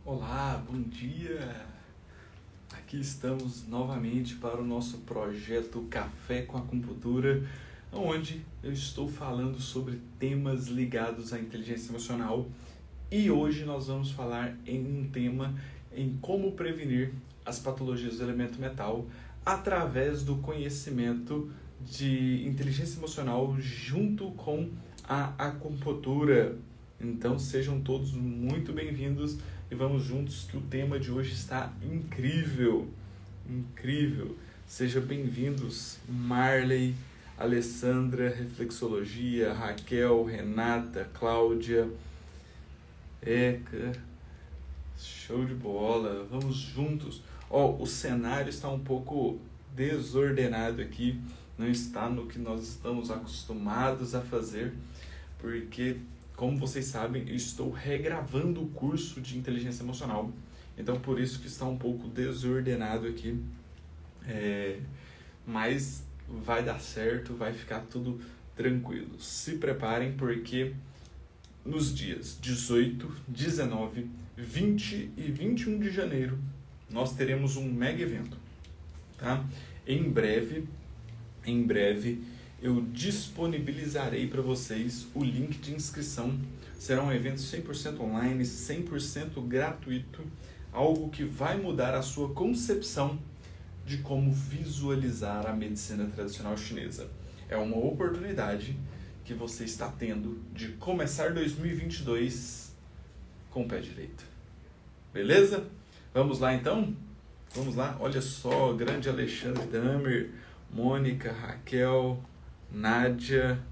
Olá, bom dia! Aqui estamos novamente para o nosso projeto Café com Acupuntura, onde eu estou falando sobre temas ligados à inteligência emocional e hoje nós vamos falar em um tema em como prevenir as patologias do elemento metal através do conhecimento de inteligência emocional junto com a acupuntura. Então sejam todos muito bem-vindos e vamos juntos que o tema de hoje está incrível, incrível. Sejam bem-vindos Marley, Alessandra, Reflexologia, Raquel, Renata, Cláudia, Eka, show de bola, vamos juntos. O cenário está um pouco desordenado aqui, não está no que nós estamos acostumados a fazer, porque como vocês sabem, eu estou regravando o curso de inteligência emocional, então por isso que está um pouco desordenado aqui, mas vai dar certo, vai ficar tudo tranquilo. Se preparem porque nos dias 18, 19, 20 e 21 de janeiro nós teremos um mega evento, tá? Em breve eu disponibilizarei para vocês o link de inscrição. Será um evento 100% online, 100% gratuito, algo que vai mudar a sua concepção de como visualizar a medicina tradicional chinesa. É uma oportunidade que você está tendo de começar 2022 com o pé direito. Beleza? Vamos lá então? Vamos lá? Olha só, grande Alexandre Damer, Mônica, Raquel, Nádia,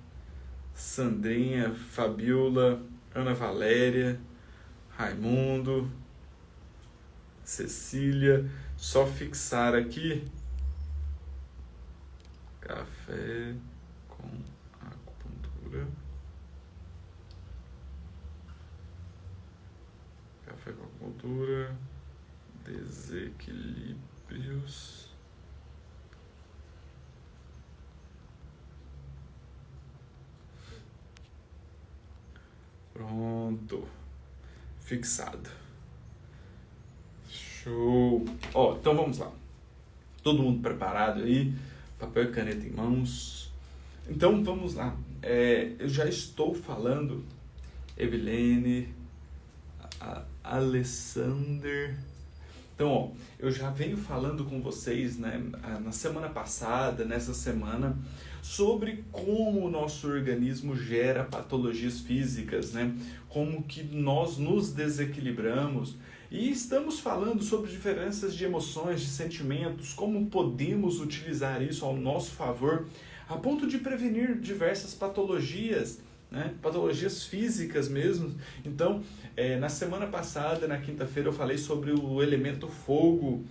Sandrinha, Fabiola, Ana Valéria, Raimundo, Cecília. Só fixar aqui café com acupuntura. Café com acupuntura. Desequilíbrios. Pronto. Fixado. Show. Então vamos lá. Todo mundo preparado aí? Papel e caneta em mãos. Então vamos lá. Eu já estou falando, Evelene, Alessander. Então, eu já venho falando com vocês, né, na semana passada, nessa semana, sobre como o nosso organismo gera patologias físicas, né, como que nós nos desequilibramos, e estamos falando sobre diferenças de emoções, de sentimentos, como podemos utilizar isso ao nosso favor, a ponto de prevenir diversas patologias, né? Patologias físicas mesmo. Então, na semana passada, na quinta-feira, eu falei sobre o elemento fogo,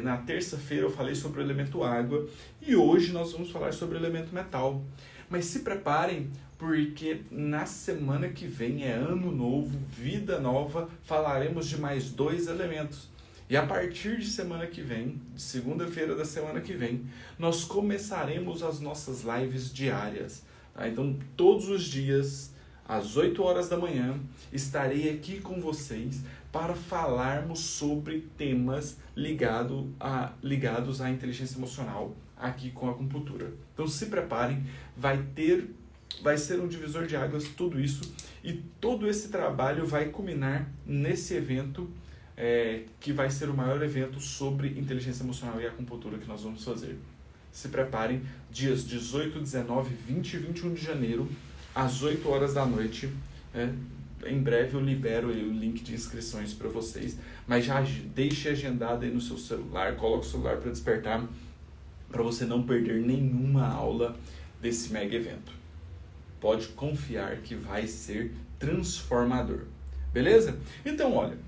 na terça-feira eu falei sobre o elemento água, e hoje nós vamos falar sobre o elemento metal. Mas se preparem, porque na semana que vem é ano novo, vida nova, falaremos de mais 2 elementos. E a partir de semana que vem, de segunda-feira da semana que vem, nós começaremos as nossas lives diárias. Então, todos os dias, às 8 horas da manhã, estarei aqui com vocês para falarmos sobre temas ligados à inteligência emocional aqui com a acupuntura. Então, se preparem, vai ser um divisor de águas tudo isso, e todo esse trabalho vai culminar nesse evento, que vai ser o maior evento sobre inteligência emocional e acupuntura que nós vamos fazer. Se preparem, dias 18, 19, 20 e 21 de janeiro, às 8 horas da noite. Em breve eu libero aí o link de inscrições para vocês, mas já deixe agendado aí no seu celular, coloque o celular para despertar, para você não perder nenhuma aula desse mega evento. Pode confiar que vai ser transformador. Beleza? Então, olha,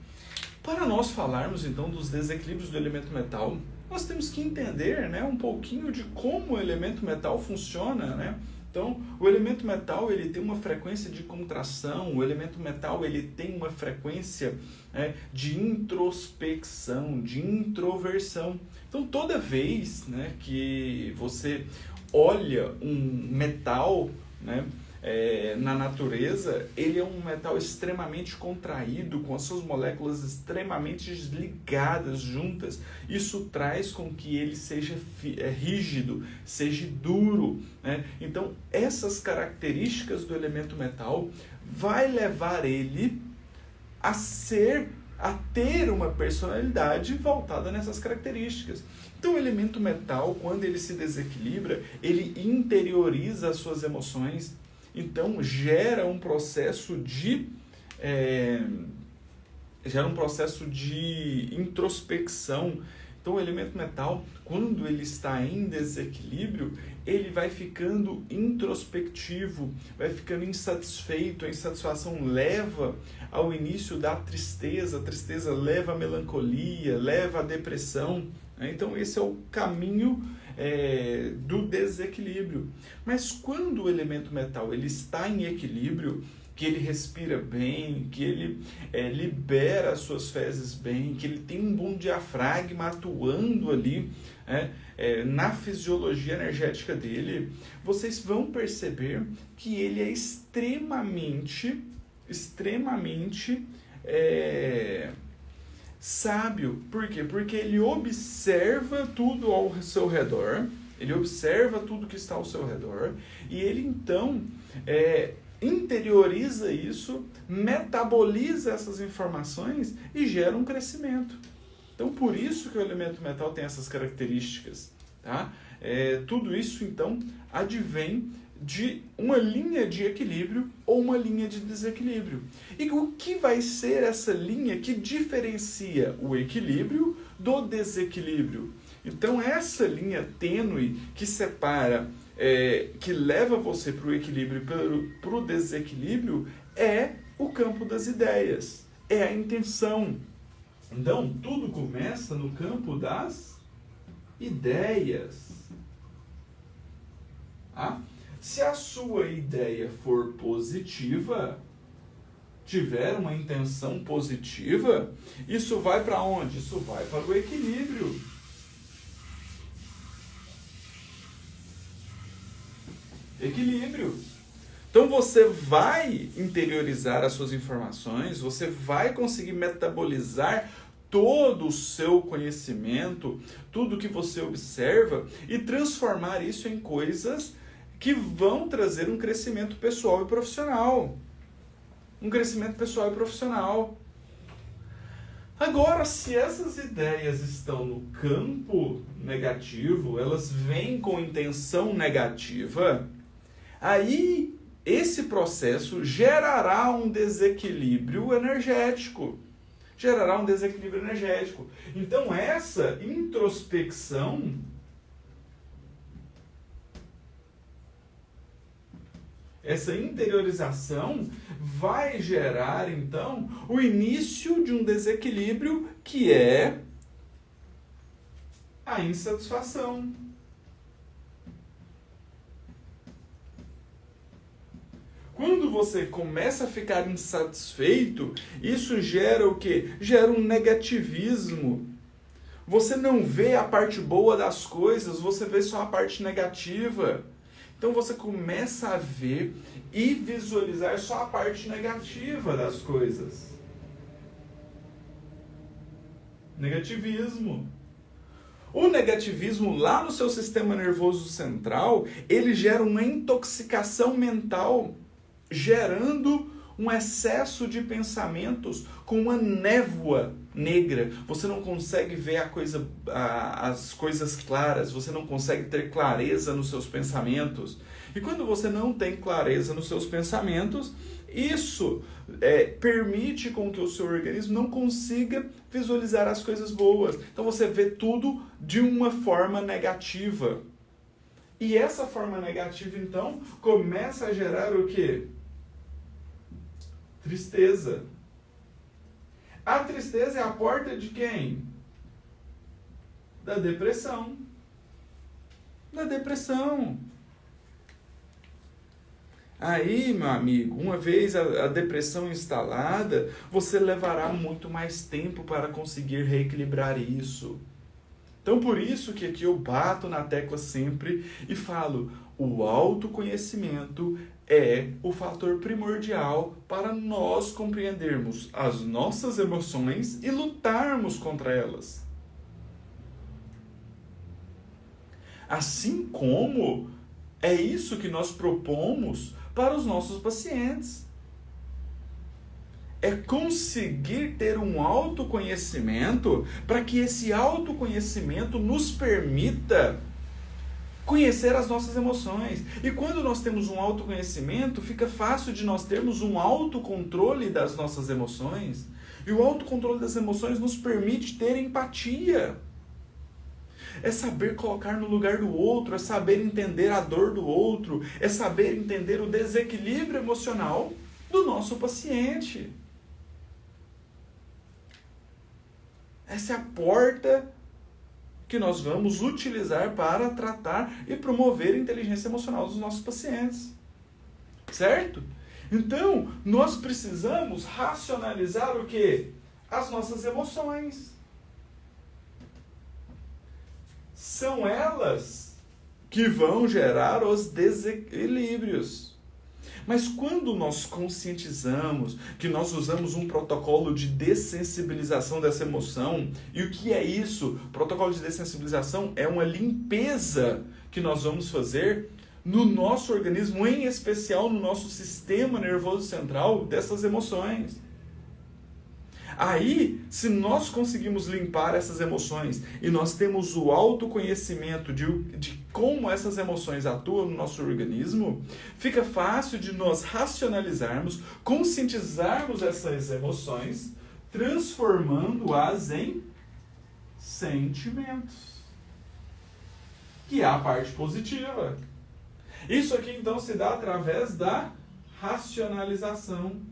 para nós falarmos então dos desequilíbrios do elemento metal, nós temos que entender, né, um pouquinho de como o elemento metal funciona, né? Então, o elemento metal ele tem uma frequência de contração, o elemento metal ele tem uma frequência, de introspecção, de introversão. Então, toda vez, né, que você olha um metal, né, na natureza, ele é um metal extremamente contraído, com as suas moléculas extremamente ligadas, juntas. Isso traz com que ele seja rígido, seja duro, né? Então, essas características do elemento metal vai levar ele a ter uma personalidade voltada nessas características. Então, o elemento metal, quando ele se desequilibra, ele interioriza as suas emoções. Então, gera um processo de introspecção. Então, o elemento metal, quando ele está em desequilíbrio, ele vai ficando introspectivo, vai ficando insatisfeito. A insatisfação leva ao início da tristeza, a tristeza leva à melancolia, leva à depressão. Então, esse é o caminho do desequilíbrio. Mas quando o elemento metal ele está em equilíbrio, que ele respira bem, que ele libera as suas fezes bem, que ele tem um bom diafragma atuando ali na fisiologia energética dele, vocês vão perceber que ele é extremamente sábio. Por quê? Porque ele observa tudo ao seu redor, ele observa tudo que está ao seu redor, e ele então interioriza isso, metaboliza essas informações e gera um crescimento. Então, por isso que o elemento metal tem essas características, tá? Tudo isso, então, advém de uma linha de equilíbrio ou uma linha de desequilíbrio. E o que vai ser essa linha que diferencia o equilíbrio do desequilíbrio? Então, essa linha tênue que separa, que leva você para o equilíbrio e para o desequilíbrio, é o campo das ideias, é a intenção. Então, tudo começa no campo das ideias. Tá? Se a sua ideia for positiva, tiver uma intenção positiva, isso vai para onde? Isso vai para o equilíbrio. Equilíbrio. Então você vai interiorizar as suas informações, você vai conseguir metabolizar todo o seu conhecimento, tudo que você observa e transformar isso em coisas que vão trazer um crescimento pessoal e profissional. Um crescimento pessoal e profissional. Agora, se essas ideias estão no campo negativo, elas vêm com intenção negativa, aí esse processo gerará um desequilíbrio energético. Então, essa introspecção, essa interiorização vai gerar, então, o início de um desequilíbrio que é a insatisfação. Quando você começa a ficar insatisfeito, isso gera o quê? Gera um negativismo. Você não vê a parte boa das coisas, você vê só a parte negativa. Então você começa a ver e visualizar só a parte negativa das coisas. Negativismo. O negativismo lá no seu sistema nervoso central, ele gera uma intoxicação mental, gerando um excesso de pensamentos com uma névoa negra. Você não consegue ver as coisas claras, você não consegue ter clareza nos seus pensamentos. E quando você não tem clareza nos seus pensamentos, isso permite com que o seu organismo não consiga visualizar as coisas boas. Então você vê tudo de uma forma negativa. E essa forma negativa, então, começa a gerar o quê? Tristeza. A tristeza é a porta de quem? Da depressão. Da depressão. Aí, meu amigo, uma vez a depressão instalada, você levará muito mais tempo para conseguir reequilibrar isso. Então, por isso que aqui eu bato na tecla sempre e falo, o autoconhecimento é o fator primordial para nós compreendermos as nossas emoções e lutarmos contra elas. Assim como é isso que nós propomos para os nossos pacientes. É conseguir ter um autoconhecimento para que esse autoconhecimento nos permita conhecer as nossas emoções. E quando nós temos um autoconhecimento, fica fácil de nós termos um autocontrole das nossas emoções. E o autocontrole das emoções nos permite ter empatia. É saber colocar no lugar do outro, é saber entender a dor do outro, é saber entender o desequilíbrio emocional do nosso paciente. Essa é a porta que nós vamos utilizar para tratar e promover a inteligência emocional dos nossos pacientes. Certo? Então, nós precisamos racionalizar o quê? As nossas emoções. São elas que vão gerar os desequilíbrios. Mas quando nós conscientizamos que nós usamos um protocolo de dessensibilização dessa emoção, e o que é isso? O protocolo de dessensibilização é uma limpeza que nós vamos fazer no nosso organismo, em especial no nosso sistema nervoso central, dessas emoções. Aí, se nós conseguimos limpar essas emoções e nós temos o autoconhecimento de como essas emoções atuam no nosso organismo, fica fácil de nós racionalizarmos, conscientizarmos essas emoções, transformando-as em sentimentos, que é a parte positiva. Isso aqui, então, se dá através da racionalização.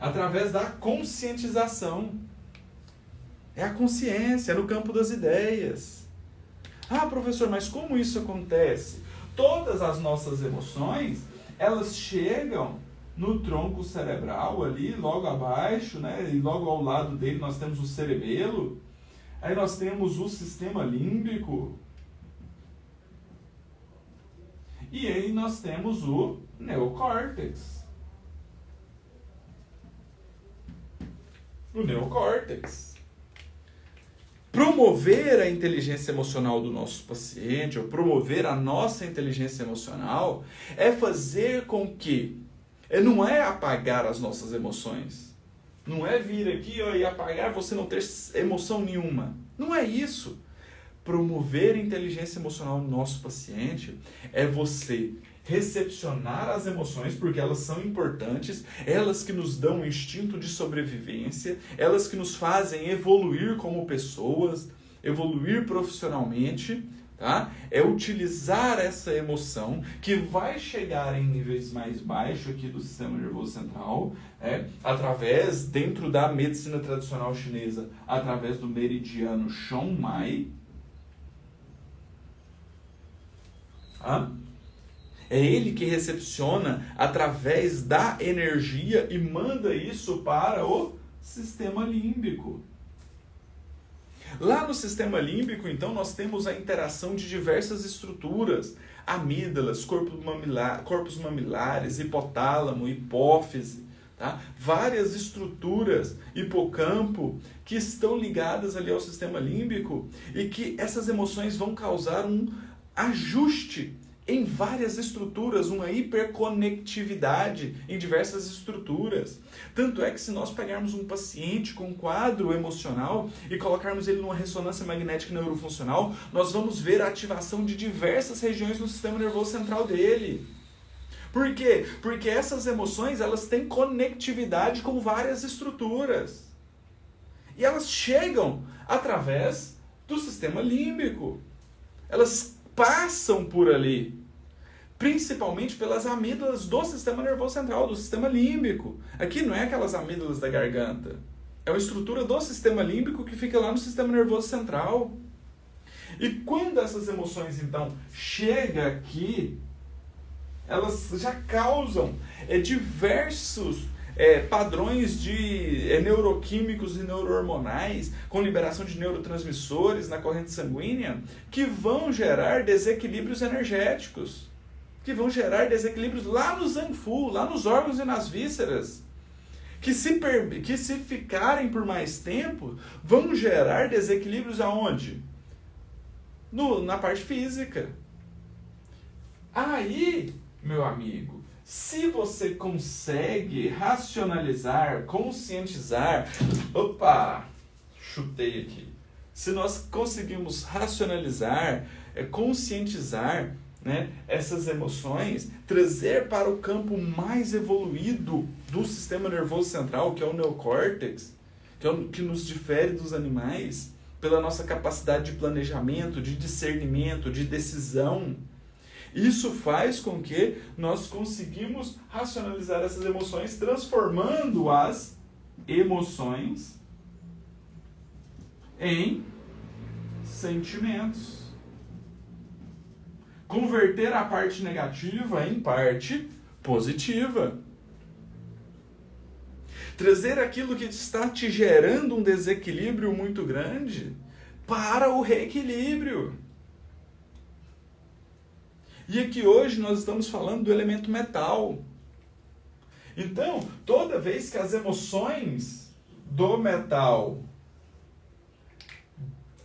Através da conscientização. É a consciência, é no campo das ideias. Ah, professor, mas como isso acontece? Todas as nossas emoções, elas chegam no tronco cerebral ali, logo abaixo, né? E logo ao lado dele nós temos o cerebelo. Aí nós temos o sistema límbico. E aí nós temos o neocórtex. O neocórtex. Promover a inteligência emocional do nosso paciente, ou promover a nossa inteligência emocional, é fazer com que, não é apagar as nossas emoções, não é vir aqui e apagar, você não ter emoção nenhuma. Não é isso. Promover a inteligência emocional no nosso paciente é você recepcionar as emoções, porque elas são importantes, elas que nos dão um instinto de sobrevivência, elas que nos fazem evoluir como pessoas, evoluir profissionalmente, tá? É utilizar essa emoção que vai chegar em níveis mais baixos aqui do sistema nervoso central, através, dentro da medicina tradicional chinesa, através do meridiano Shongmai. É ele que recepciona através da energia e manda isso para o sistema límbico. Lá no sistema límbico, então, nós temos a interação de diversas estruturas. Amígdalas, corpos mamilares, hipotálamo, hipófise, tá? Várias estruturas, hipocampo, que estão ligadas ali ao sistema límbico e que essas emoções vão causar um ajuste em várias estruturas, uma hiperconectividade em diversas estruturas. Tanto é que se nós pegarmos um paciente com um quadro emocional e colocarmos ele numa ressonância magnética neurofuncional, nós vamos ver a ativação de diversas regiões no sistema nervoso central dele. Por quê? Porque essas emoções, elas têm conectividade com várias estruturas. E elas chegam através do sistema límbico. Elas passam por ali, principalmente pelas amígdalas do sistema nervoso central, do sistema límbico. Aqui não é aquelas amígdalas da garganta, é uma estrutura do sistema límbico que fica lá no sistema nervoso central. E quando essas emoções, então, chegam aqui, elas já causam diversos padrões de neuroquímicos e neurohormonais, com liberação de neurotransmissores na corrente sanguínea, que vão gerar desequilíbrios energéticos, que vão gerar desequilíbrios lá no Zangfu, lá nos órgãos e nas vísceras, que se ficarem por mais tempo, vão gerar desequilíbrios aonde? Na parte física. Aí, meu amigo, se você consegue racionalizar, conscientizar... Opa! Chutei aqui. Se nós conseguimos racionalizar, conscientizar, né, essas emoções, trazer para o campo mais evoluído do sistema nervoso central, que é o neocórtex, que nos difere dos animais, pela nossa capacidade de planejamento, de discernimento, de decisão. Isso faz com que nós conseguimos racionalizar essas emoções, transformando as emoções em sentimentos. Converter a parte negativa em parte positiva. Trazer aquilo que está te gerando um desequilíbrio muito grande para o reequilíbrio. E aqui hoje nós estamos falando do elemento metal. Então, toda vez que as emoções do metal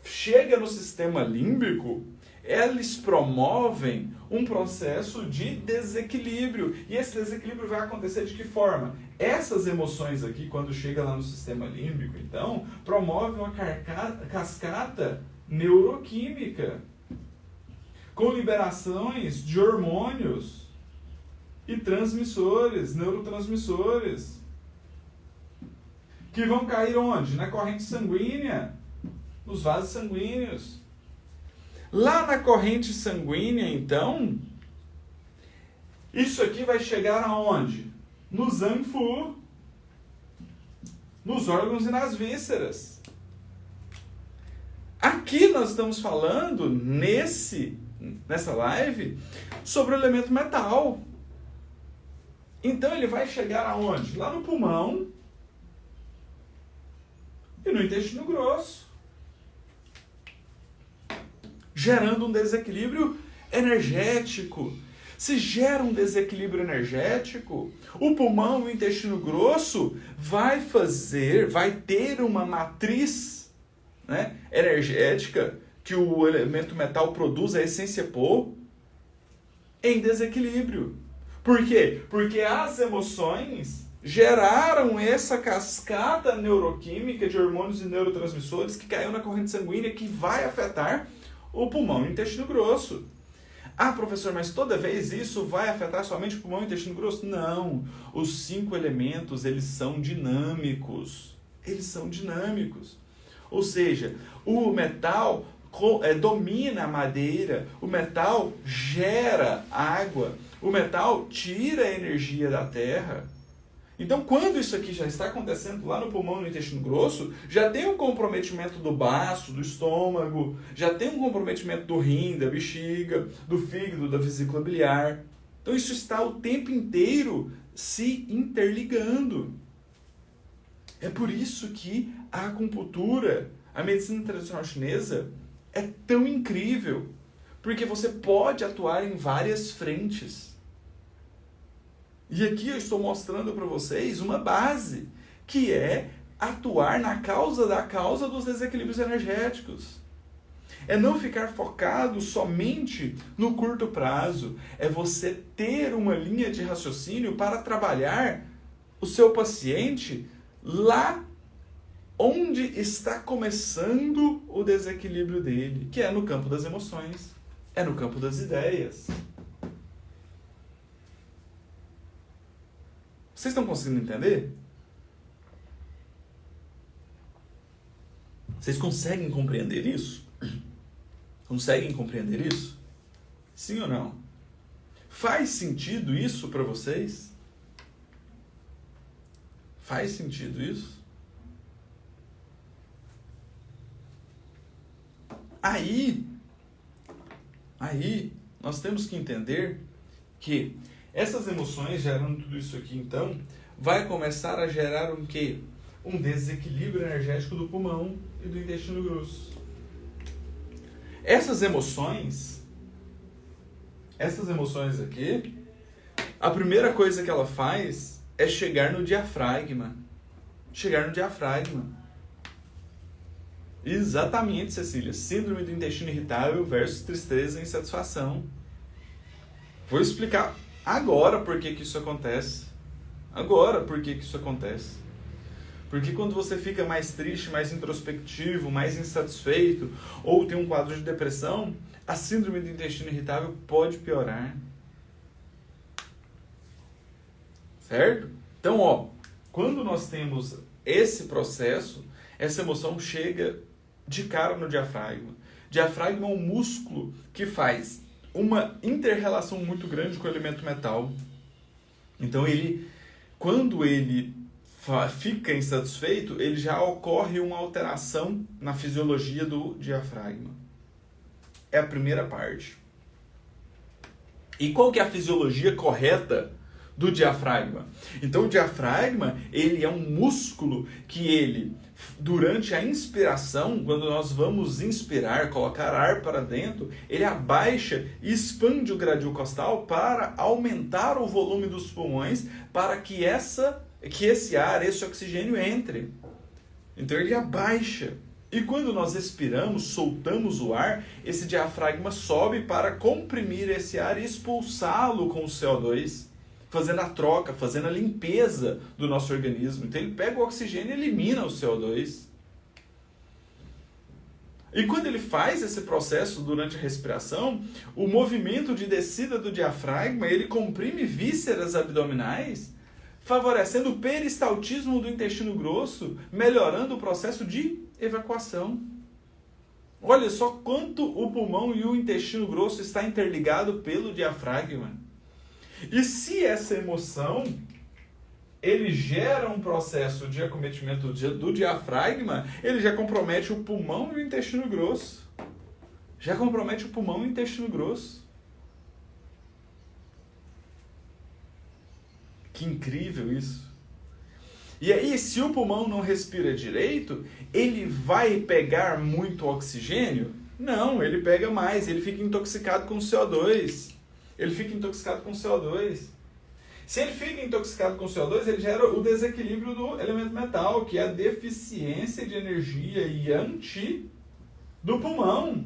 chegam no sistema límbico, eles promovem um processo de desequilíbrio. E esse desequilíbrio vai acontecer de que forma? Essas emoções aqui, quando chega lá no sistema límbico, então, promovem uma cascata neuroquímica, com liberações de hormônios e transmissores, neurotransmissores, que vão cair onde? Na corrente sanguínea, nos vasos sanguíneos. Lá na corrente sanguínea, então, isso aqui vai chegar aonde? No Zangfu, nos órgãos e nas vísceras. Aqui nós estamos falando, nessa live, sobre o elemento metal. Então ele vai chegar aonde? Lá no pulmão e no intestino grosso, gerando um desequilíbrio energético. Se gera um desequilíbrio energético, o pulmão e o intestino grosso vai ter uma matriz, né, energética que o elemento metal produz, a essência pô, em desequilíbrio. Por quê? Porque as emoções geraram essa cascata neuroquímica de hormônios e neurotransmissores que caiu na corrente sanguínea, que vai afetar o pulmão e o intestino grosso. Ah, professor, mas toda vez isso vai afetar somente o pulmão e o intestino grosso? Não. Os 5 elementos, eles são dinâmicos. Eles são dinâmicos. Ou seja, o metal domina a madeira, o metal gera água, o metal tira a energia da terra. Então, quando isso aqui já está acontecendo lá no pulmão e no intestino grosso, já tem um comprometimento do baço, do estômago, já tem um comprometimento do rim, da bexiga, do fígado, da vesícula biliar. Então, isso está o tempo inteiro se interligando. É por isso que a acupuntura, a medicina tradicional chinesa, é tão incrível, porque você pode atuar em várias frentes. E aqui eu estou mostrando para vocês uma base, que é atuar na causa da causa dos desequilíbrios energéticos. É não ficar focado somente no curto prazo, é você ter uma linha de raciocínio para trabalhar o seu paciente lá onde está começando o desequilíbrio dele, que é no campo das emoções, é no campo das ideias. Vocês estão conseguindo entender? Vocês conseguem compreender isso? Conseguem compreender isso? Sim ou não? Faz sentido isso para vocês? Faz sentido isso? Aí nós temos que entender que essas emoções, gerando tudo isso aqui, então, vai começar a gerar um quê? Um desequilíbrio energético do pulmão e do intestino grosso. Essas emoções aqui, a primeira coisa que ela faz é chegar no diafragma. Exatamente, Cecília. Síndrome do intestino irritável versus tristeza e insatisfação. Vou explicar agora por que isso acontece. Porque quando você fica mais triste, mais introspectivo, mais insatisfeito, ou tem um quadro de depressão, a síndrome do intestino irritável pode piorar. Certo? Então, quando nós temos esse processo, essa emoção chega de cara no diafragma. Diafragma é um músculo que faz uma inter-relação muito grande com o elemento metal. Então, quando ele fica insatisfeito, ele já ocorre uma alteração na fisiologia do diafragma. É a primeira parte. E qual que é a fisiologia correta do diafragma? Então, o diafragma, ele é um músculo que durante a inspiração, quando nós vamos inspirar, colocar ar para dentro, ele abaixa e expande o gradil costal para aumentar o volume dos pulmões, para que esse ar, esse oxigênio entre. Então ele abaixa. E quando nós expiramos, soltamos o ar, esse diafragma sobe para comprimir esse ar e expulsá-lo com o CO2, fazendo a troca, fazendo a limpeza do nosso organismo. Então ele pega o oxigênio e elimina o CO2. E quando ele faz esse processo durante a respiração, o movimento de descida do diafragma, ele comprime vísceras abdominais, favorecendo o peristaltismo do intestino grosso, melhorando o processo de evacuação. Olha só quanto o pulmão e o intestino grosso está interligado pelo diafragma. E se essa emoção, ele gera um processo de acometimento do diafragma, ele já compromete o pulmão e o intestino grosso. Que incrível isso. E aí, se o pulmão não respira direito, ele vai pegar muito oxigênio? Não, ele pega mais, ele fica intoxicado com CO2. Se ele fica intoxicado com CO2, ele gera o desequilíbrio do elemento metal, que é a deficiência de energia Yang-Qi do pulmão.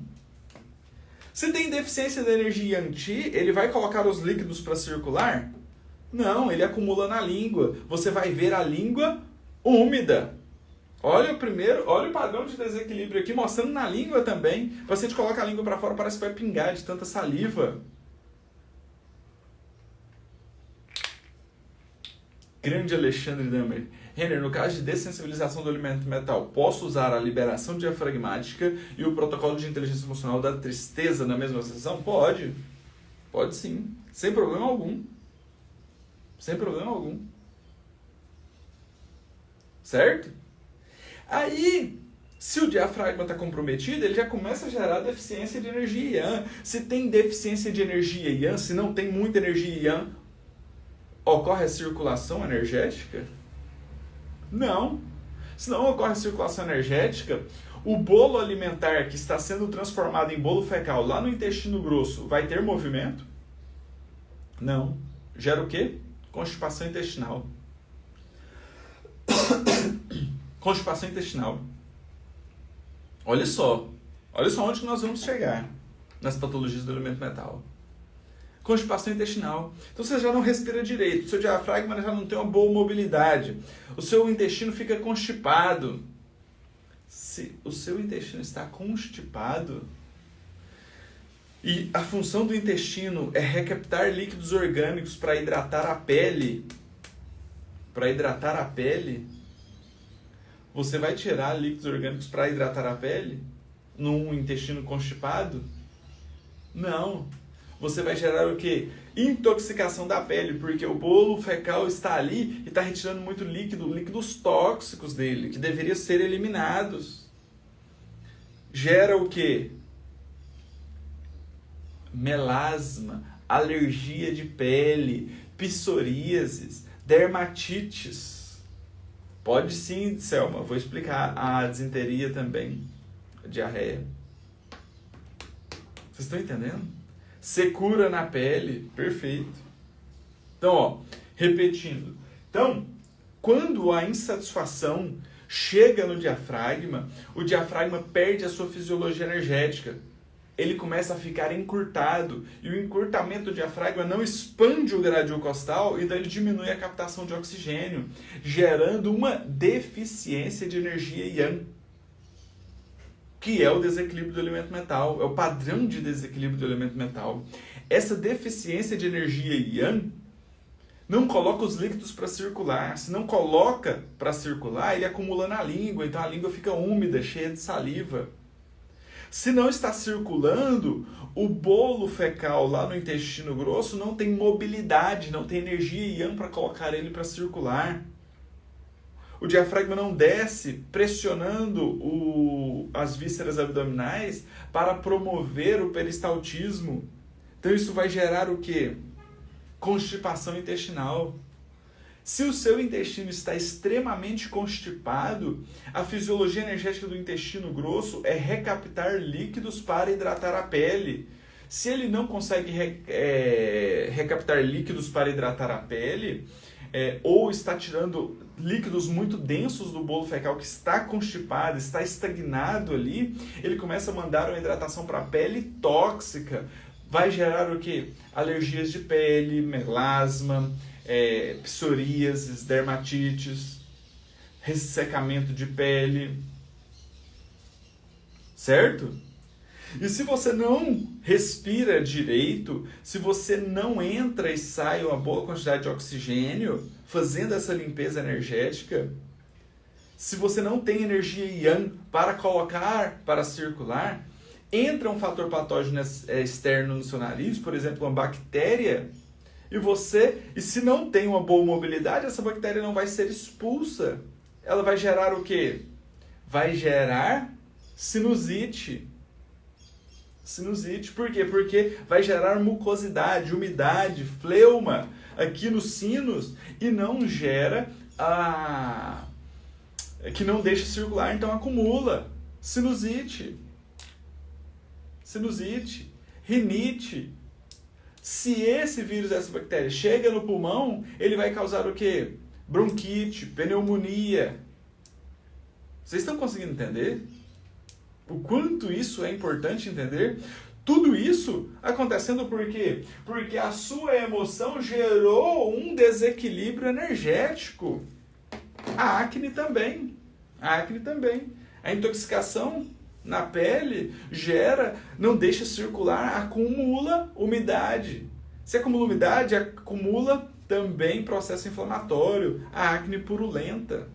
Se tem deficiência de energia Yang-Qi, ele vai colocar os líquidos para circular? Não, ele acumula na língua. Você vai ver a língua úmida. Olha o padrão de desequilíbrio aqui, mostrando na língua também. O paciente coloca a língua para fora, parece que vai pingar de tanta saliva. Grande Alexandre Damer. Renner, no caso de dessensibilização do elemento metal, posso usar a liberação diafragmática e o protocolo de inteligência emocional da tristeza na mesma sessão? Pode. Pode sim. Sem problema algum. Certo? Aí, se o diafragma está comprometido, ele já começa a gerar deficiência de energia Yang. Se tem deficiência de energia Yang, se não tem muita energia Yang, ocorre a circulação energética? Não. Se não ocorre a circulação energética, o bolo alimentar que está sendo transformado em bolo fecal lá no intestino grosso vai ter movimento? Não. Gera o quê? Constipação intestinal. Constipação intestinal. Olha só onde que nós vamos chegar nas patologias do elemento metal. Constipação intestinal. Então você já não respira direito, o seu diafragma já não tem uma boa mobilidade, o seu intestino fica constipado. Se o seu intestino está constipado, e a função do intestino é recaptar líquidos orgânicos para hidratar a pele, você vai tirar líquidos orgânicos para hidratar a pele num intestino constipado? Não. Você vai gerar o quê? Intoxicação da pele, porque o bolo fecal está ali e está retirando muito líquidos tóxicos dele, que deveriam ser eliminados. Gera o quê? Melasma, alergia de pele, psoríasis, Dermatites. Pode sim, Selma. Vou explicar a disenteria também. A diarreia. Vocês estão entendendo? Secura na pele. Perfeito. Então, ó, repetindo. Então, quando a insatisfação chega no diafragma, o diafragma perde a sua fisiologia energética. Ele começa a ficar encurtado. E o encurtamento do diafragma não expande o gradil costal, e daí ele diminui a captação de oxigênio, gerando uma deficiência de energia yang, que é o desequilíbrio do elemento metal, é o padrão de desequilíbrio do elemento metal. Essa deficiência de energia yang não coloca os líquidos para circular. Se não coloca para circular, ele acumula na língua, então a língua fica úmida, cheia de saliva. Se não está circulando, o bolo fecal lá no intestino grosso não tem mobilidade, não tem energia yang para colocar ele para circular. O diafragma não desce pressionando as vísceras abdominais para promover o peristaltismo. Então isso vai gerar o quê? Constipação intestinal. Se o seu intestino está extremamente constipado, a fisiologia energética do intestino grosso é recaptar líquidos para hidratar a pele. Se ele não consegue recaptar líquidos para hidratar a pele, ou está tirando líquidos muito densos do bolo fecal que está constipado, está estagnado ali, ele começa a mandar uma hidratação para a pele tóxica. Vai gerar o quê? Alergias de pele, melasma, psoríases, dermatites, ressecamento de pele, certo? E se você não respira direito, se você não entra e sai uma boa quantidade de oxigênio, fazendo essa limpeza energética, se você não tem energia yang para colocar, para circular, entra um fator patógeno externo no seu nariz, por exemplo, uma bactéria, e se não tem uma boa mobilidade, essa bactéria não vai ser expulsa. Ela vai gerar o quê? Vai gerar sinusite. Sinusite, por quê? Porque vai gerar mucosidade, umidade, fleuma aqui nos sinos e não gera que não deixa circular, então acumula. Sinusite, rinite. Se esse vírus, essa bactéria, chega no pulmão, ele vai causar o quê? Bronquite, pneumonia. Vocês estão conseguindo entender? O quanto isso é importante entender? Tudo isso acontecendo por quê? Porque a sua emoção gerou um desequilíbrio energético. A acne também. A intoxicação na pele não deixa circular, acumula umidade. Se acumula umidade, acumula também processo inflamatório, a acne purulenta.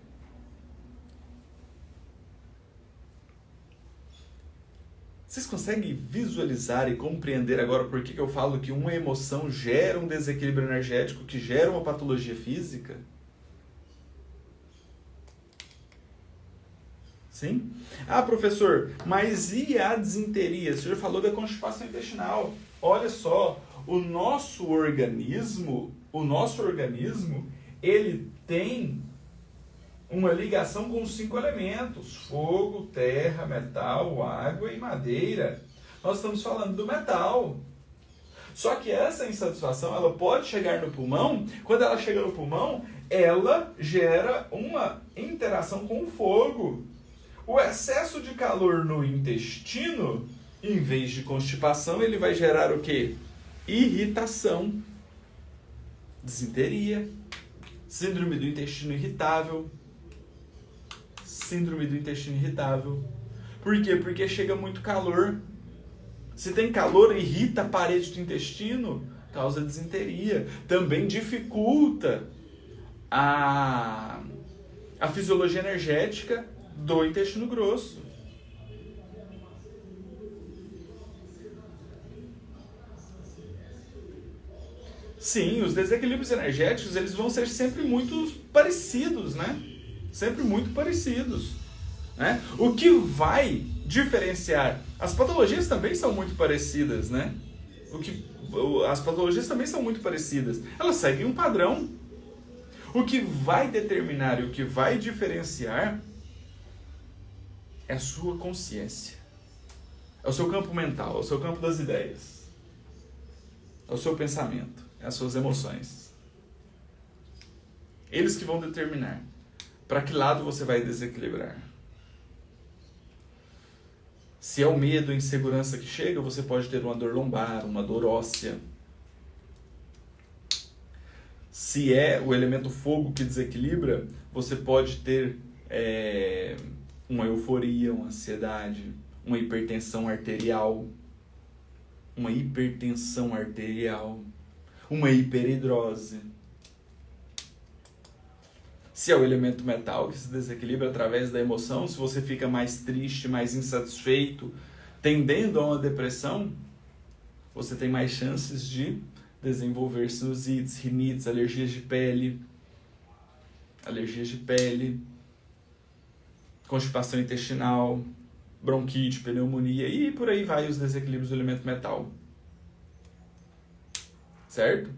Vocês conseguem visualizar e compreender agora por que eu falo que uma emoção gera um desequilíbrio energético que gera uma patologia física? Sim? Ah, professor, mas e a disenteria? O senhor falou da constipação intestinal. Olha só, o nosso organismo, ele tem uma ligação com os 5 elementos: fogo, terra, metal, água e madeira. Nós estamos falando do metal. Só que essa insatisfação, ela pode chegar no pulmão. Quando ela chega no pulmão, ela gera uma interação com o fogo. O excesso de calor no intestino, em vez de constipação, ele vai gerar o quê? Irritação, disenteria, síndrome do intestino irritável. Por quê? Porque chega muito calor. Se tem calor, irrita a parede do intestino, causa disenteria. Também dificulta a fisiologia energética do intestino grosso. Sim, os desequilíbrios energéticos, eles vão ser sempre muito parecidos, né? Sempre muito parecidos, né? O que vai diferenciar... As patologias também são muito parecidas, né? As patologias também são muito parecidas. Elas seguem um padrão. O que vai determinar e o que vai diferenciar é a sua consciência. É o seu campo mental, é o seu campo das ideias. É o seu pensamento, é as suas emoções. Eles que vão determinar para que lado você vai desequilibrar. Se é o medo, a insegurança que chega, você pode ter uma dor lombar, uma dor óssea. Se é o elemento fogo que desequilibra, você pode ter uma euforia, uma ansiedade, uma hipertensão arterial, uma hiperidrose. Se é o elemento metal que se desequilibra através da emoção, se você fica mais triste, mais insatisfeito, tendendo a uma depressão, você tem mais chances de desenvolver sinusites, rinites, alergias de pele, constipação intestinal, bronquite, pneumonia e por aí vai os desequilíbrios do elemento metal. Certo?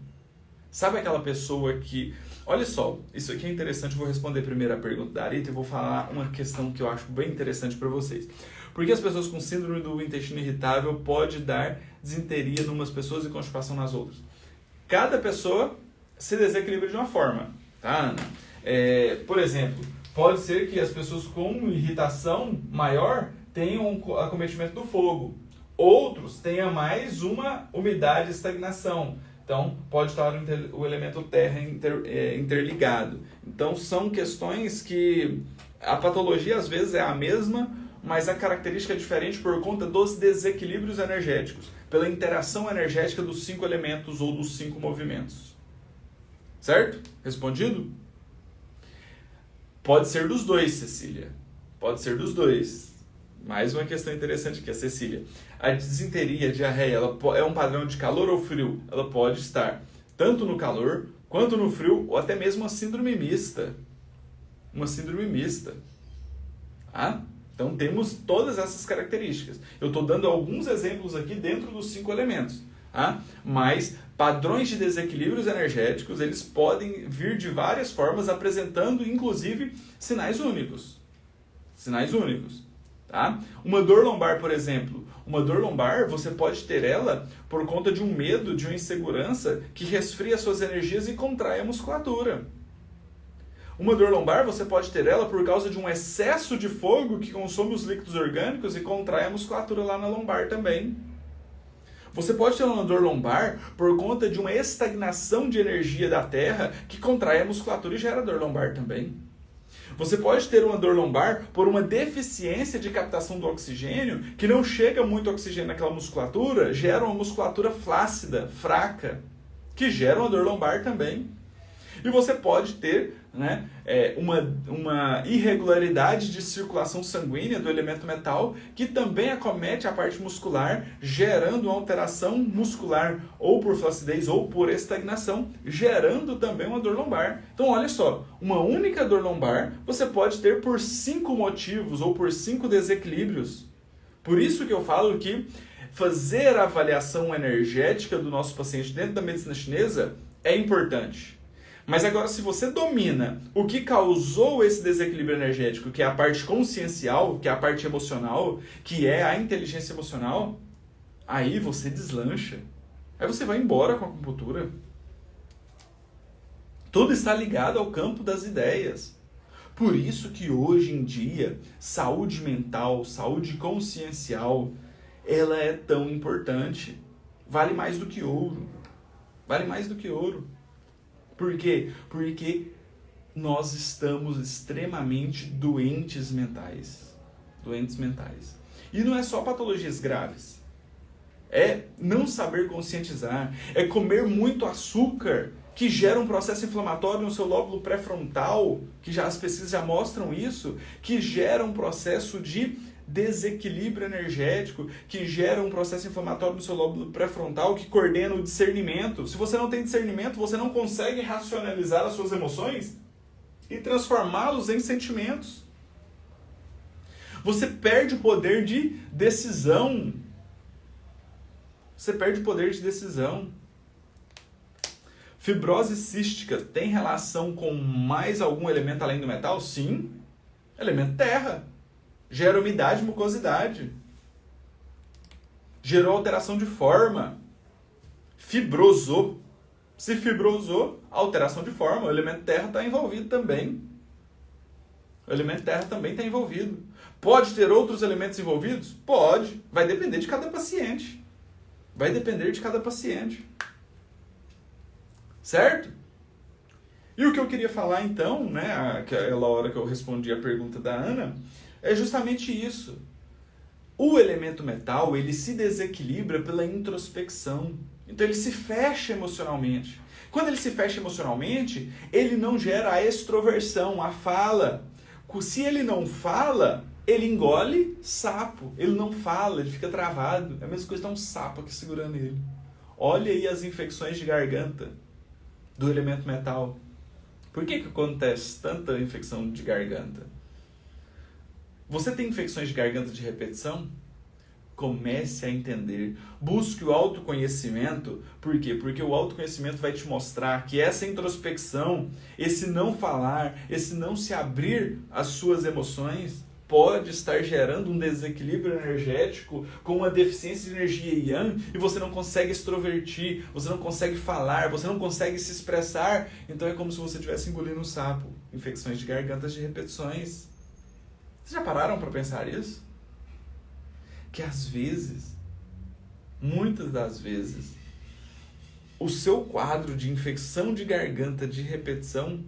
Sabe aquela pessoa que... Olha só, isso aqui é interessante, eu vou responder primeiro a pergunta da Arita e vou falar uma questão que eu acho bem interessante para vocês. Por que as pessoas com síndrome do intestino irritável pode dar disenteria em umas pessoas e constipação nas outras? Cada pessoa se desequilibra de uma forma, tá, Ana? Por exemplo, pode ser que as pessoas com irritação maior tenham um acometimento do fogo. Outros tenham mais uma umidade e estagnação. Então, pode estar o elemento terra interligado. Então, são questões que a patologia às vezes é a mesma, mas a característica é diferente por conta dos desequilíbrios energéticos, pela interação energética dos 5 elementos ou dos 5 movimentos. Certo? Respondido? Pode ser dos dois, Cecília. Pode ser dos dois. Mais uma questão interessante aqui, a Cecília. A disenteria, a diarreia, ela é um padrão de calor ou frio? Ela pode estar tanto no calor, quanto no frio, ou até mesmo uma síndrome mista. Uma síndrome mista. Tá? Então temos todas essas características. Eu estou dando alguns exemplos aqui dentro dos 5 elementos. Tá? Mas padrões de desequilíbrios energéticos, eles podem vir de várias formas, apresentando inclusive sinais únicos. Sinais únicos. Tá? Uma dor lombar, por exemplo. Uma dor lombar, você pode ter ela por conta de um medo, de uma insegurança que resfria suas energias e contrai a musculatura. Uma dor lombar, você pode ter ela por causa de um excesso de fogo que consome os líquidos orgânicos e contrai a musculatura lá na lombar também. Você pode ter uma dor lombar por conta de uma estagnação de energia da terra que contrai a musculatura e gera dor lombar também. Você pode ter uma dor lombar por uma deficiência de captação do oxigênio, que não chega muito oxigênio naquela musculatura, gera uma musculatura flácida, fraca, que gera uma dor lombar também. E você pode ter, né, uma irregularidade de circulação sanguínea do elemento metal, que também acomete a parte muscular, gerando uma alteração muscular, ou por flacidez ou por estagnação, gerando também uma dor lombar. Então olha só, uma única dor lombar você pode ter por 5 motivos ou por 5 desequilíbrios. Por isso que eu falo que fazer a avaliação energética do nosso paciente dentro da medicina chinesa é importante. Mas agora, se você domina o que causou esse desequilíbrio energético, que é a parte consciencial, que é a parte emocional, que é a inteligência emocional, aí você deslancha. Aí você vai embora com a acupuntura. Tudo está ligado ao campo das ideias. Por isso que hoje em dia, saúde mental, saúde consciencial, ela é tão importante. Vale mais do que ouro. Vale mais do que ouro. Por quê? Porque nós estamos extremamente doentes mentais. Doentes mentais. E não é só patologias graves. É não saber conscientizar. É comer muito açúcar, que gera um processo inflamatório no seu lóbulo pré-frontal, que já as pesquisas já mostram isso, que gera um processo de desequilíbrio energético, que gera um processo inflamatório no seu lóbulo pré-frontal, que coordena o discernimento. Se você não tem discernimento, você não consegue racionalizar as suas emoções e transformá-los em sentimentos. Você perde o poder de decisão. Você perde o poder de decisão. Fibrose cística tem relação com mais algum elemento além do metal? Sim. Elemento terra. Gera umidade e mucosidade. Gerou alteração de forma. Fibrosou. Se fibrosou, alteração de forma. O elemento terra está envolvido também. O elemento terra também está envolvido. Pode ter outros elementos envolvidos? Pode. Vai depender de cada paciente. Vai depender de cada paciente. Certo? E o que eu queria falar então, né, aquela hora que eu respondi a pergunta da Ana, é justamente isso. O elemento metal, ele se desequilibra pela introspecção. Então ele se fecha emocionalmente. Quando ele se fecha emocionalmente, ele não gera a extroversão, a fala. Se ele não fala, ele engole sapo. Ele não fala, ele fica travado. É a mesma coisa que tá um sapo aqui segurando ele. Olha aí as infecções de garganta do elemento metal. Por que acontece tanta infecção de garganta? Você tem infecções de garganta de repetição? Comece a entender. Busque o autoconhecimento. Por quê? Porque o autoconhecimento vai te mostrar que essa introspecção, esse não falar, esse não se abrir às suas emoções, pode estar gerando um desequilíbrio energético com uma deficiência de energia yang e você não consegue extrovertir, você não consegue falar, você não consegue se expressar. Então é como se você estivesse engolindo um sapo. Infecções de gargantas de repetições. Vocês já pararam para pensar isso? Que às vezes, muitas das vezes, o seu quadro de infecção de garganta de repetição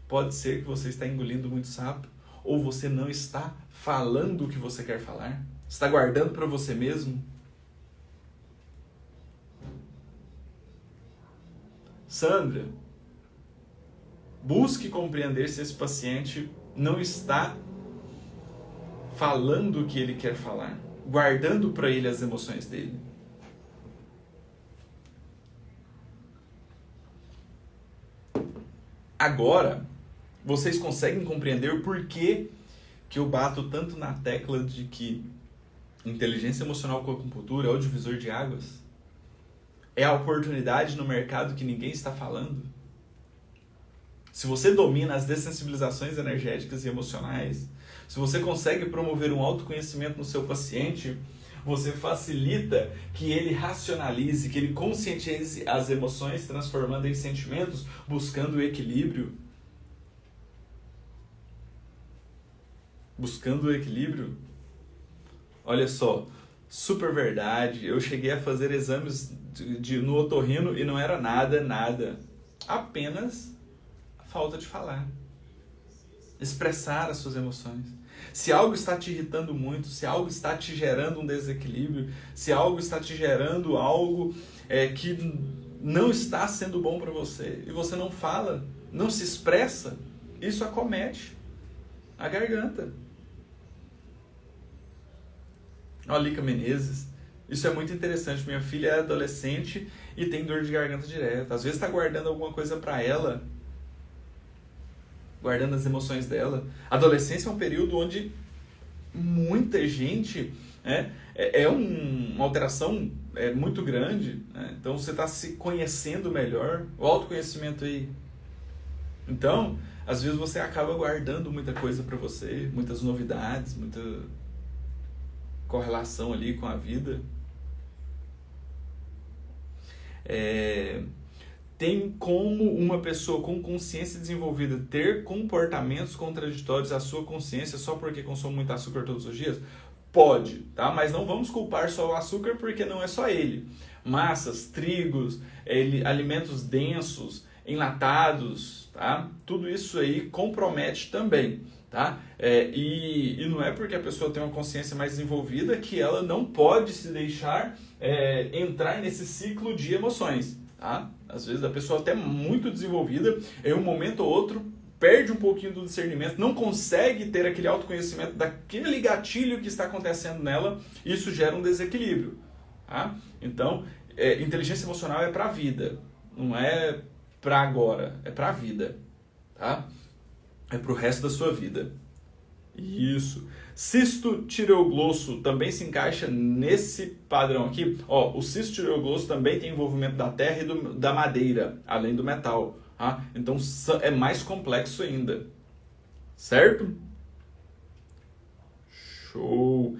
pode ser que você está engolindo muito sapo ou você não está falando o que você quer falar. Está guardando para você mesmo. Sandra, busque compreender se esse paciente não está falando o que ele quer falar, guardando para ele as emoções dele. Agora, vocês conseguem compreender por que eu bato tanto na tecla de que inteligência emocional com acupuntura é o divisor de águas? É a oportunidade no mercado que ninguém está falando? Se você domina as dessensibilizações energéticas e emocionais, se você consegue promover um autoconhecimento no seu paciente, você facilita que ele racionalize, que ele conscientize as emoções, transformando em sentimentos, buscando o equilíbrio. Buscando o equilíbrio. Olha só, super verdade. Eu cheguei a fazer exames no otorrino e não era nada. Apenas falta de falar. Expressar as suas emoções. Se algo está te irritando muito, se algo está te gerando um desequilíbrio, se algo está te gerando algo que não está sendo bom para você, e você não fala, não se expressa, isso acomete a garganta. Lica Menezes, isso é muito interessante. Minha filha é adolescente e tem dor de garganta direto. Às vezes está guardando alguma coisa para ela, guardando as emoções dela. A adolescência é um período onde muita gente uma alteração muito grande, né? Então você está se conhecendo melhor, o autoconhecimento aí. Então, às vezes você acaba guardando muita coisa para você, muitas novidades, muita correlação ali com a vida. Tem como uma pessoa com consciência desenvolvida ter comportamentos contraditórios à sua consciência só porque consome muito açúcar todos os dias? Pode, tá? Mas não vamos culpar só o açúcar, porque não é só ele. Massas, trigos, alimentos densos, enlatados, tá? Tudo isso aí compromete também, tá? E não é porque a pessoa tem uma consciência mais desenvolvida que ela não pode se deixar entrar nesse ciclo de emoções, tá? Às vezes a pessoa até muito desenvolvida, em um momento ou outro, perde um pouquinho do discernimento, não consegue ter aquele autoconhecimento daquele gatilho que está acontecendo nela, e isso gera um desequilíbrio, tá? Então, inteligência emocional é para a vida, não é para agora, é para a vida, tá? É para o resto da sua vida. Isso. Cisto tireoglosso também se encaixa nesse padrão aqui. Ó, o cisto tireoglosso também tem envolvimento da terra e da madeira, além do metal. Tá? Então é mais complexo ainda. Certo? Show.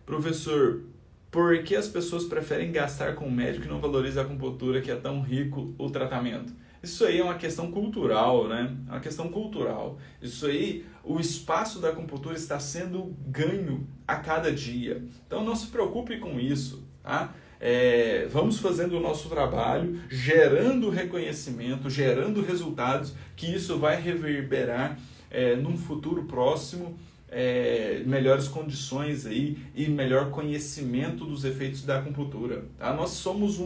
Professor, por que as pessoas preferem gastar com um médico e não valorizam a acupuntura, que é tão rico o tratamento? Isso aí é uma questão cultural, né? É uma questão cultural. Isso aí, o espaço da acupuntura está sendo ganho a cada dia. Então não se preocupe com isso, tá? Vamos fazendo o nosso trabalho, gerando reconhecimento, gerando resultados, que isso vai reverberar num futuro próximo, melhores condições aí e melhor conhecimento dos efeitos da acupuntura. Tá? Nós somos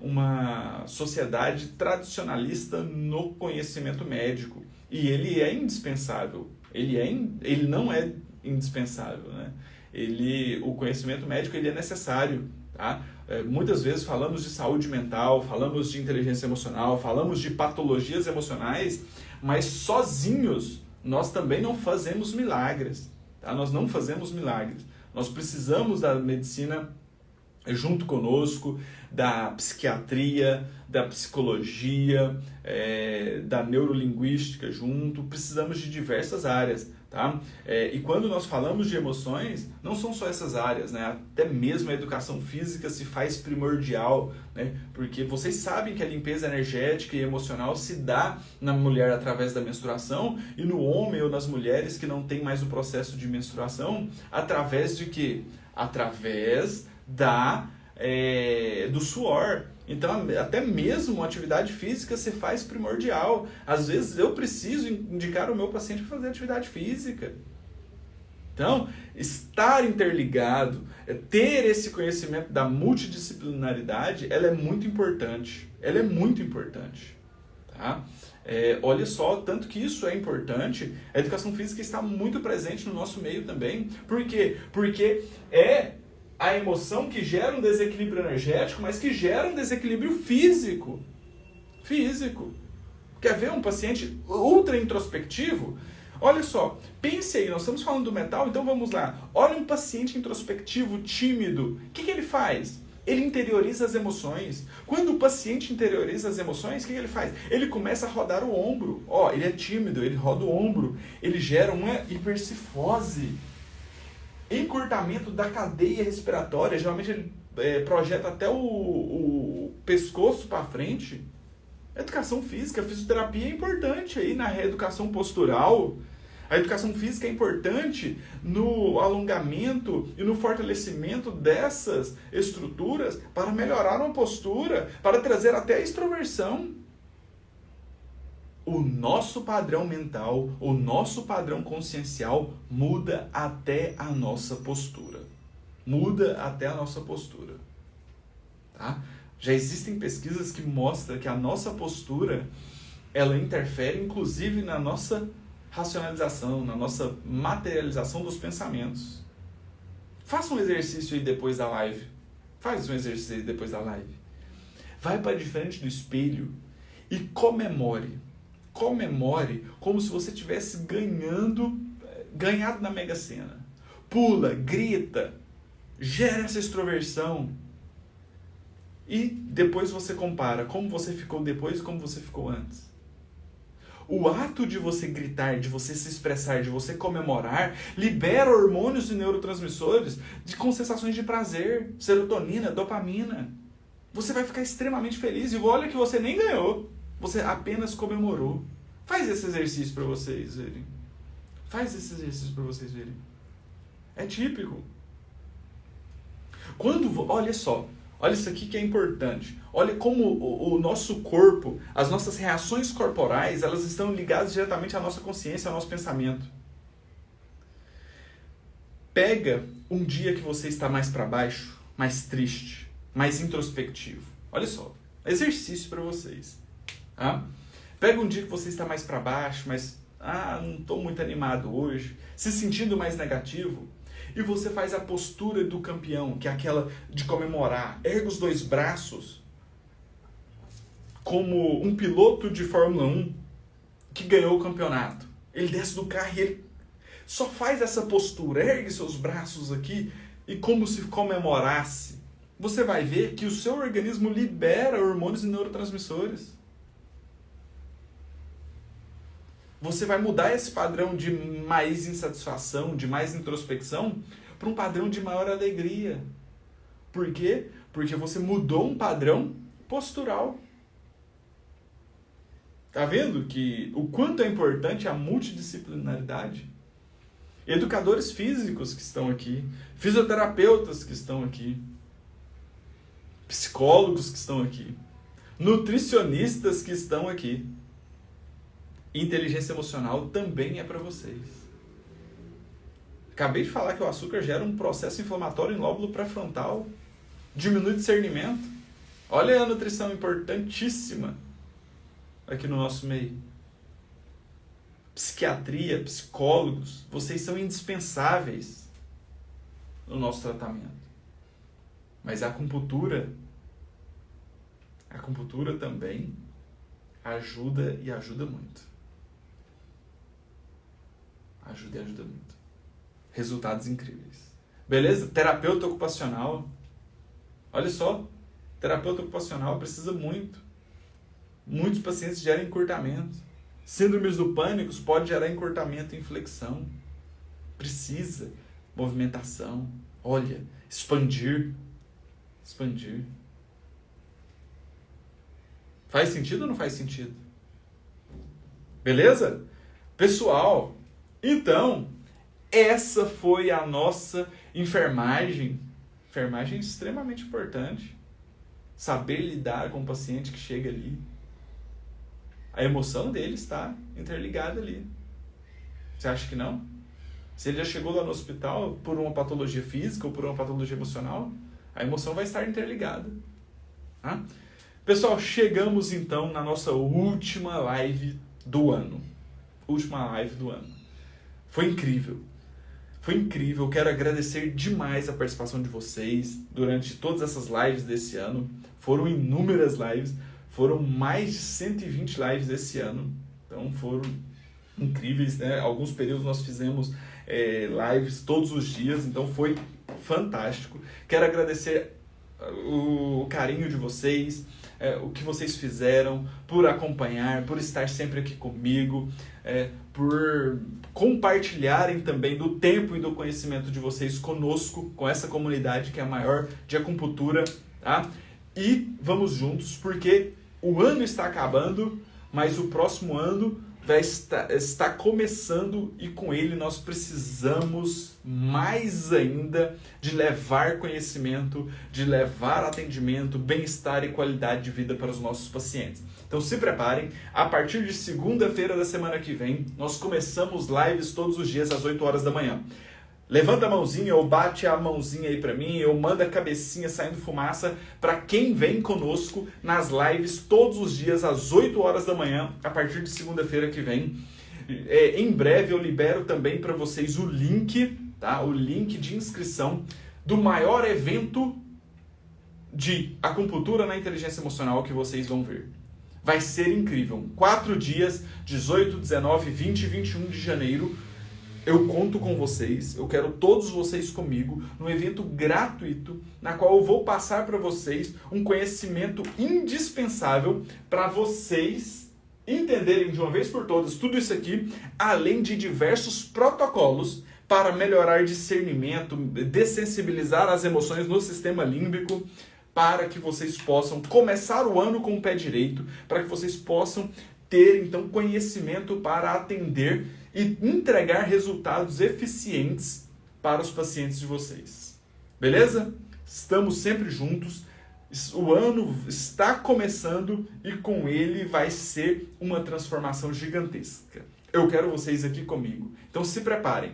uma sociedade tradicionalista no conhecimento médico e ele é indispensável. Ele não é indispensável, né? O conhecimento médico ele é necessário. Tá? Muitas vezes falamos de saúde mental, falamos de inteligência emocional, falamos de patologias emocionais, mas sozinhos nós também não fazemos milagres. Tá? Nós não fazemos milagres. Nós precisamos da medicina junto conosco, da psiquiatria, da psicologia, da neurolinguística junto. Precisamos de diversas áreas. Tá? E quando nós falamos de emoções, não são só essas áreas, né? Até mesmo a educação física se faz primordial, né? Porque vocês sabem que a limpeza energética e emocional se dá na mulher através da menstruação e no homem ou nas mulheres que não tem mais o processo de menstruação, através de quê? Através do suor. Então, até mesmo a atividade física se faz primordial. Às vezes eu preciso indicar o meu paciente para fazer atividade física. Então, estar interligado, ter esse conhecimento da multidisciplinaridade, ela é muito importante. Ela é muito importante. Tá? Olha só, tanto que isso é importante, a educação física está muito presente no nosso meio também. Por quê? Porque é a emoção que gera um desequilíbrio energético, mas que gera um desequilíbrio físico. Quer ver um paciente ultra introspectivo? Olha só, pense aí, nós estamos falando do metal, então vamos lá. Olha um paciente introspectivo, tímido. O que ele faz? Ele interioriza as emoções. Quando o paciente interioriza as emoções, o que ele faz? Ele começa a rodar o ombro. Ele é tímido, ele roda o ombro. Ele gera uma hipercifose. Encurtamento da cadeia respiratória, geralmente ele projeta até o pescoço para frente. Educação física, a fisioterapia é importante aí na reeducação postural. A educação física é importante no alongamento e no fortalecimento dessas estruturas para melhorar uma postura, para trazer até a extroversão. O nosso padrão mental, o nosso padrão consciencial muda até a nossa postura. Tá? Já existem pesquisas que mostram que a nossa postura, ela interfere inclusive na nossa racionalização, na nossa materialização dos pensamentos. Faça um exercício aí depois da live. Vai para de frente do espelho e comemore como se você tivesse ganhado na Mega Sena. Pula, grita, gera essa extroversão. E depois você compara como você ficou depois e como você ficou antes. O ato de você gritar, de você se expressar, de você comemorar, libera hormônios e neurotransmissores com sensações de prazer, serotonina, dopamina. Você vai ficar extremamente feliz e olha que você nem ganhou. Você apenas comemorou. Faz esse exercício para vocês verem. É típico. Olha só, olha isso aqui que é importante. Olha como o nosso corpo, as nossas reações corporais, elas estão ligadas diretamente à nossa consciência, ao nosso pensamento. Pega um dia que você está mais para baixo, mais triste, mais introspectivo. Olha só, exercício para vocês. Tá? Pega um dia que você está mais para baixo, mas não estou muito animado hoje, se sentindo mais negativo, e você faz a postura do campeão, que é aquela de comemorar, erga os dois braços, como um piloto de Fórmula 1 que ganhou o campeonato. Ele desce do carro e ele Só faz essa postura, ergue seus braços aqui e como se comemorasse. Você vai ver que o seu organismo libera hormônios e neurotransmissores. Você vai mudar esse padrão de mais insatisfação, de mais introspecção, para um padrão de maior alegria. Por quê? Porque você mudou um padrão postural. Tá vendo que o quanto é importante a multidisciplinaridade? Educadores físicos que estão aqui, fisioterapeutas que estão aqui, psicólogos que estão aqui, nutricionistas que estão aqui. Inteligência emocional também é para vocês. Acabei de falar que o açúcar gera um processo inflamatório em lóbulo pré-frontal, diminui o discernimento. Olha a nutrição importantíssima aqui no nosso meio. Psiquiatria, psicólogos, vocês são indispensáveis no nosso tratamento. Mas a acupuntura também ajuda e ajuda muito. Ajuda e ajuda muito. Resultados incríveis. Beleza? Terapeuta ocupacional. Olha só, terapeuta ocupacional precisa muito. Muitos pacientes geram encurtamento. Síndromes do pânico pode gerar encurtamento e inflexão. Precisa. Movimentação. Olha, expandir. Expandir. Faz sentido ou não faz sentido? Beleza? Pessoal, então, essa foi a nossa enfermagem. Enfermagem extremamente importante. Saber lidar com o paciente que chega ali. A emoção dele está interligada ali. Você acha que não? Se ele já chegou lá no hospital por uma patologia física ou por uma patologia emocional, a emoção vai estar interligada. Tá? Pessoal, chegamos então na nossa última live do ano. Última live do ano. Foi incrível. Foi incrível. Quero agradecer demais a participação de vocês durante todas essas lives desse ano. Foram inúmeras lives. Foram mais de 120 lives esse ano. Então foram incríveis, né? Alguns períodos nós fizemos lives todos os dias. Então foi fantástico. Quero agradecer o carinho de vocês, o que vocês fizeram, por acompanhar, por estar sempre aqui comigo, por compartilharem também do tempo e do conhecimento de vocês conosco, com essa comunidade que é a maior de acupuntura, tá? E vamos juntos, porque o ano está acabando, mas o próximo ano está começando e com ele nós precisamos mais ainda de levar conhecimento, de levar atendimento, bem-estar e qualidade de vida para os nossos pacientes. Então se preparem, a partir de segunda-feira da semana que vem, nós começamos lives todos os dias às 8 horas da manhã. Levanta a mãozinha ou bate a mãozinha aí pra mim, ou manda a cabecinha saindo fumaça para quem vem conosco nas lives todos os dias às 8 horas da manhã, a partir de segunda-feira que vem. Em breve eu libero também para vocês o link, tá? O link de inscrição do maior evento de acupuntura na inteligência emocional que vocês vão ver. Vai ser incrível. 4 dias, 18, 19, 20 e 21 de janeiro. Eu conto com vocês, eu quero todos vocês comigo num evento gratuito, na qual eu vou passar para vocês um conhecimento indispensável para vocês entenderem de uma vez por todas tudo isso aqui, além de diversos protocolos para melhorar discernimento, dessensibilizar as emoções no sistema límbico, para que vocês possam começar o ano com o pé direito, para que vocês possam ter então conhecimento para atender e entregar resultados eficientes para os pacientes de vocês. Beleza? Estamos sempre juntos. O ano está começando e com ele vai ser uma transformação gigantesca. Eu quero vocês aqui comigo. Então se preparem.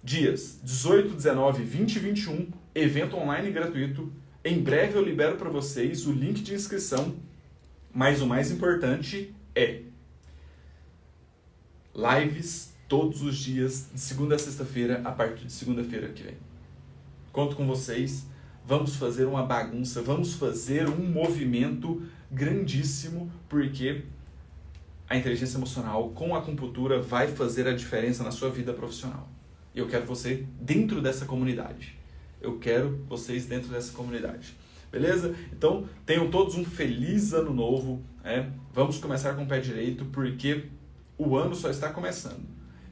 Dias 18, 19, 20 e 21, evento online gratuito. Em breve eu libero para vocês o link de inscrição. Mas o mais importante é lives todos os dias, de segunda a sexta-feira, a partir de segunda-feira que vem. Conto com vocês, vamos fazer uma bagunça, vamos fazer um movimento grandíssimo, porque a inteligência emocional com a acupuntura vai fazer a diferença na sua vida profissional. E eu quero você dentro dessa comunidade. Eu quero vocês dentro dessa comunidade. Beleza? Então, tenham todos um feliz ano novo. Vamos começar com o pé direito, porque o ano só está começando.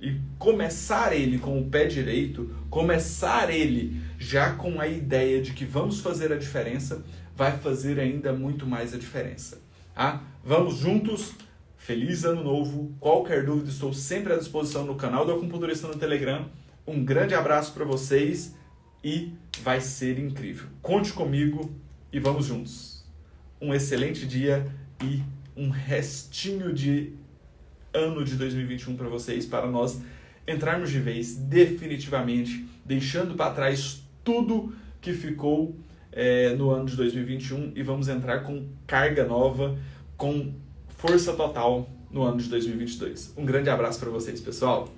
E começar ele com o pé direito, começar ele já com a ideia de que vamos fazer a diferença, vai fazer ainda muito mais a diferença. Tá? Vamos juntos. Feliz ano novo. Qualquer dúvida, estou sempre à disposição no canal do Acupunturista no Telegram. Um grande abraço para vocês e vai ser incrível. Conte comigo e vamos juntos. Um excelente dia e um restinho de ano de 2021 para vocês, para nós entrarmos de vez definitivamente, deixando para trás tudo que ficou no ano de 2021 e vamos entrar com carga nova, com força total no ano de 2022. Um grande abraço para vocês, pessoal!